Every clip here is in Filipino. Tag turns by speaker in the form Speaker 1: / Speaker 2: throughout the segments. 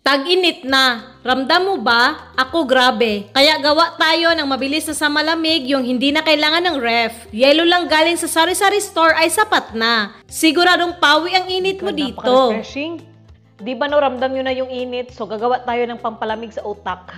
Speaker 1: Tag-init na. Ramdam mo ba? Ako grabe. Kaya gawa tayo ng mabilis na sa malamig yung hindi na kailangan ng ref. Yelo lang galing sa sari-sari store ay sapat na. Siguradong pawi ang init mo dito.
Speaker 2: Napaka-refreshing. Di ba no, ramdam nyo na yung init? So gagawa tayo ng pampalamig sa utak.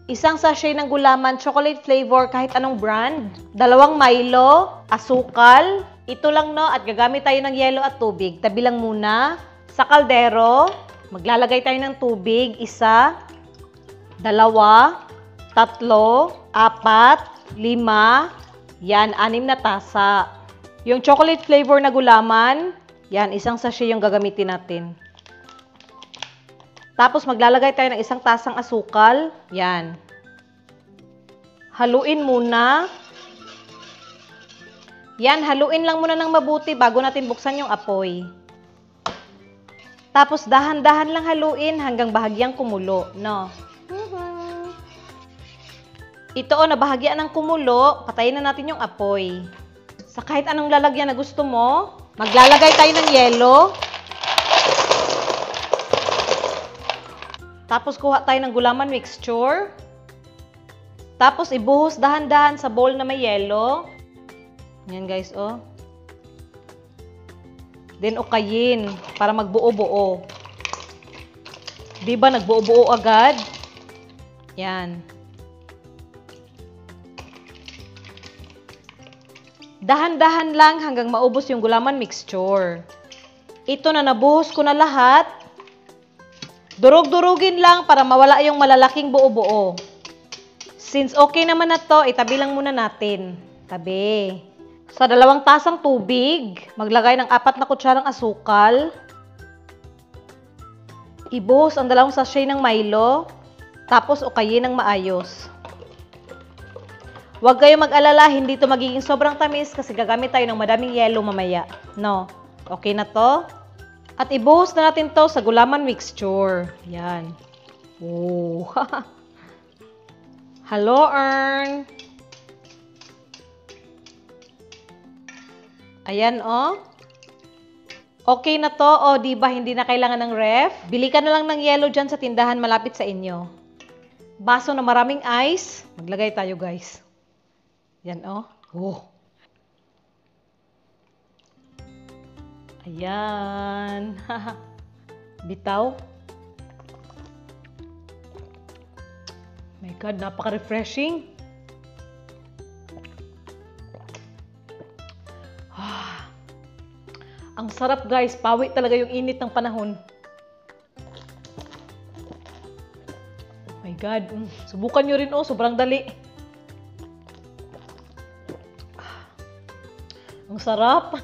Speaker 2: Isang sachet ng gulaman, chocolate flavor, kahit anong brand. 2 Milo, asukal. Ito lang no, at gagamit tayo ng yelo at tubig. Tabi lang muna. Sa kaldero, maglalagay tayo ng tubig, 1, 2, 3, 4, 5, yan, 6 na tasa. Yung chocolate flavor na gulaman, yan, isang sachet yung gagamitin natin. Tapos maglalagay tayo ng 1 tasang asukal, yan. Haluin muna. Yan, haluin lang muna ng mabuti bago natin buksan yung apoy. Tapos dahan-dahan lang haluin hanggang bahagyang kumulo, no? Ito na bahagya ng kumulo, patayin na natin yung apoy. Sa kahit anong lalagyan na gusto mo, maglalagay tayo ng yelo. Tapos kuha tayo ng gulaman mixture. Tapos ibuhos dahan-dahan sa bowl na may yelo. Yan guys, oh. Then ukayin para magbuo-buo. Di ba nagbuo-buo agad? Yan. Dahan-dahan lang hanggang maubos yung gulaman mixture. Ito na nabuhos ko na lahat. Durog-durugin lang para mawala yung malalaking buo-buo. Since okay naman na to, itabi lang muna natin. Tabi. Sa 2 tasang tubig, maglagay ng 4 na kutsarang asukal. Ibuhos ang 2 sachet ng Milo. Tapos ukayin ng maayos. Huwag kayong mag-alala, hindi to magiging sobrang tamis kasi gagamit tayo ng madaming yelo mamaya. No? Okay na to? At ibuhos na natin to sa gulaman mixture. Yan. Oh. Hello, Ern. Ayan, oh. Okay na to, oh, di ba hindi na kailangan ng ref? Bili ka na lang ng yelo dyan sa tindahan malapit sa inyo. Baso na maraming ice. Maglagay tayo, guys. Yan, oh. Oh. Ayan. Bitaw. My God, napaka-refreshing. Ang sarap guys, pawi talaga yung init ng panahon. Oh my God, subukan nyo rin oh, sobrang dali. Ang sarap.